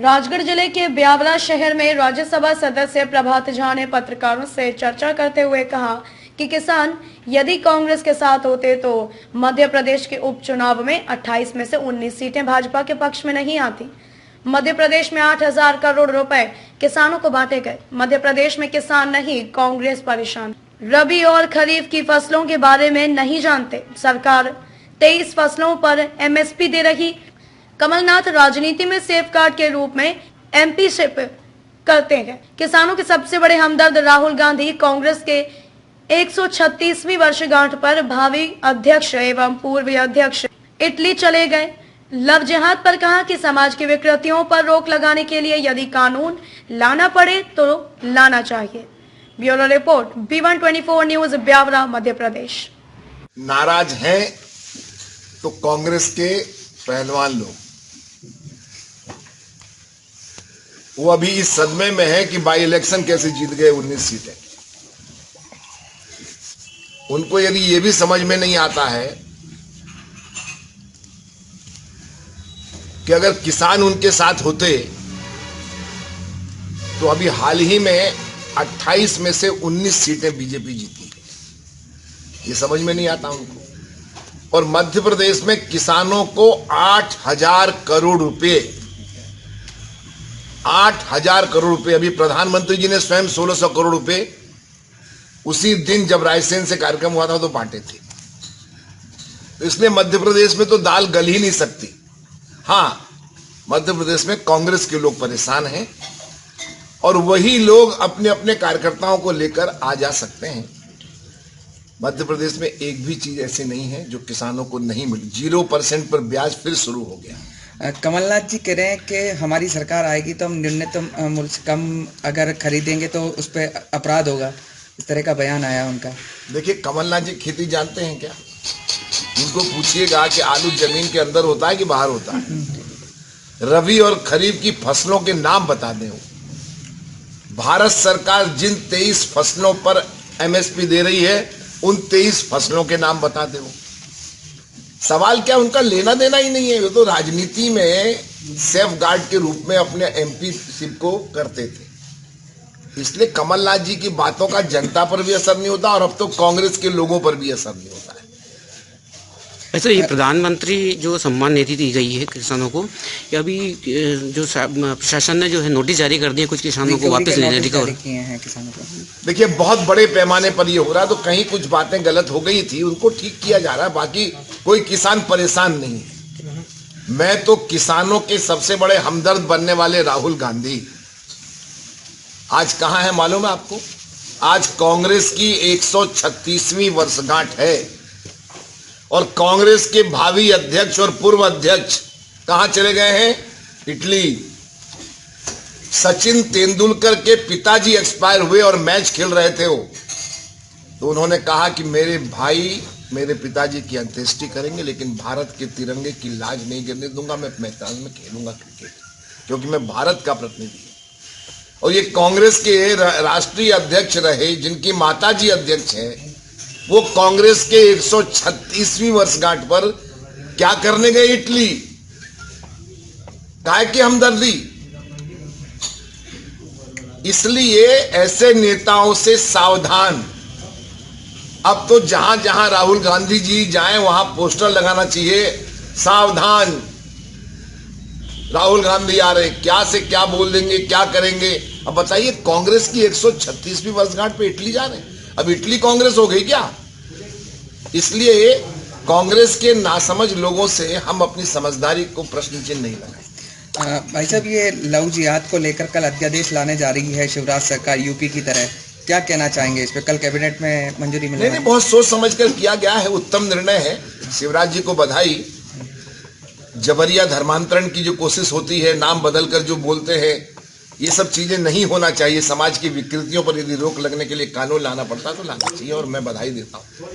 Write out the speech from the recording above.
राजगढ़ जिले के ब्यावरा शहर में राज्यसभा सदस्य प्रभात झा ने पत्रकारों से चर्चा करते हुए कहा कि किसान यदि कांग्रेस के साथ होते तो मध्य प्रदेश के उपचुनाव में 28 में से 19 सीटें भाजपा के पक्ष में नहीं आती। मध्य प्रदेश में 8,000 करोड़ रुपए किसानों को बांटे गए। मध्य प्रदेश में किसान नहीं, कांग्रेस परेशान। रबी और खरीफ की फसलों के बारे में नहीं जानते। सरकार 23 फसलों पर एमएसपी दे रही। कमलनाथ राजनीति में सेफगार्ड के रूप में एमपीशिप करते हैं। किसानों के सबसे बड़े हमदर्द राहुल गांधी कांग्रेस के 136वीं वर्षगांठ पर भावी अध्यक्ष एवं पूर्व अध्यक्ष इटली चले गए। लव जिहाद पर कहा कि समाज की विकृतियों पर रोक लगाने के लिए यदि कानून लाना पड़े तो लाना चाहिए। Bureau report B124 news, Biaora, Madhya Pradesh. नाराज हैं तो कांग्रेस के पहलवान लोग, वो अभी इस सदमे में है कि बाई इलेक्शन कैसे जीत गए 19 सीटें। उनको यदि ये भी समझ में नहीं आता है कि अगर किसान उनके साथ होते तो अभी हाल ही में 28 में से 19 सीटें बीजेपी जीती, ये समझ में नहीं आता उनको। और मध्य प्रदेश में किसानों को 8,000 करोड़ रुपए 8,000 करोड़ रुपए, अभी प्रधानमंत्री जी ने स्वयं 1,600 करोड़ रुपए उसी दिन जब रायसेन से कार्यक्रम हुआ था तो बांटे थे। तो इसलिए मध्य प्रदेश में तो दाल गल ही नहीं सकती। हाँ, मध्य प्रदेश में कांग्रेस के लोग परेशान हैं और वही लोग अपने अपने कार्यकर्ताओं को लेकर आ जा सकते हैं। मध्य प्रदेश में एक भी चीज ऐसी नहीं है जो किसानों को नहीं मिली। 0% पर ब्याज फिर शुरू हो गया। कमलनाथ जी कह रहे हैं कि हमारी सरकार आएगी तो हम न्यूनतम मूल्य से कम अगर खरीदेंगे तो उस पर अपराध होगा, इस तरह का बयान आया उनका। देखिए, कमलनाथ जी खेती जानते हैं क्या? उनको पूछिएगा कि आलू जमीन के अंदर होता है कि बाहर होता है। रबी और खरीफ की फसलों के नाम बता दें। भारत सरकार जिन 23 फसलों पर एमएसपी दे रही है उन 23 फसलों के नाम बता दे। सवाल क्या, उनका लेना देना ही नहीं है। वो तो राजनीति में सेफ गार्ड के रूप में अपने एमपीशिप को करते थे। इसलिए कमलनाथ जी की बातों का जनता पर भी असर नहीं होता और अब तो कांग्रेस के लोगों पर भी असर नहीं होता है। ऐसे ये प्रधानमंत्री जो सम्मान निधि दी गई है किसानों को, या अभी जो प्रशासन ने जो है नोटिस जारी कर दिए कुछ किसानों को वापस लेने हैं किसानों को। देखिए, बहुत बड़े पैमाने पर ये हो रहा है, तो कहीं कुछ बातें गलत हो गई थी, उनको ठीक किया जा रहा है। बाकी कोई किसान परेशान नहीं है। मैं तो किसानों के सबसे बड़े हमदर्द बनने वाले राहुल गांधी आज कहां है मालूम है आपको? आज कांग्रेस की 136वीं वर्षगांठ है और कांग्रेस के भावी अध्यक्ष और पूर्व अध्यक्ष कहां चले गए हैं? इटली। सचिन तेंदुलकर के पिताजी एक्सपायर हुए और मैच खेल रहे थे वो, तो उन्होंने कहा कि मेरे भाई मेरे पिताजी की अंत्येष्टि करेंगे लेकिन भारत के तिरंगे की लाज नहीं गिरने दूंगा। मैं मैदान में खेलूंगा क्रिकेट क्योंकि मैं भारत का प्रतिनिधि हूं। और ये कांग्रेस के राष्ट्रीय अध्यक्ष रहे जिनकी माताजी अध्यक्ष है, वो कांग्रेस के 136वीं वर्षगांठ पर क्या करने गए? इटली। काहे की हमदर्दी? इसलिए ऐसे नेताओं से सावधान। अब तो जहां जहां राहुल गांधी जी जाएं वहां पोस्टर लगाना चाहिए, सावधान राहुल गांधी आ रहे, क्या से क्या बोल देंगे, क्या करेंगे। अब बताइए, कांग्रेस की 136वीं वर्षगांठ पे इटली जा रहे हैं। अब इटली कांग्रेस हो गई क्या? इसलिए कांग्रेस के नासमझ लोगों से हम अपनी समझदारी को प्रश्न चिन्ह नहीं लगाए। भाई साहब, ये लव जिहाद को लेकर कल अध्यादेश लाने जा रही है शिवराज सरकार, यूपी की तरह, क्या कहना चाहेंगे इस पे? कल कैबिनेट में मंजूरी मिली? नहीं, बहुत सोच समझ कर किया गया है, उत्तम निर्णय है। शिवराज जी को बधाई। जबरिया धर्मांतरण की जो कोशिश होती है, नाम बदलकर जो बोलते हैं, ये सब चीजें नहीं होना चाहिए। समाज की विकृतियों पर यदि रोक लगने के लिए कानून लाना पड़ता तो लाना चाहिए और मैं बधाई देता हूँ।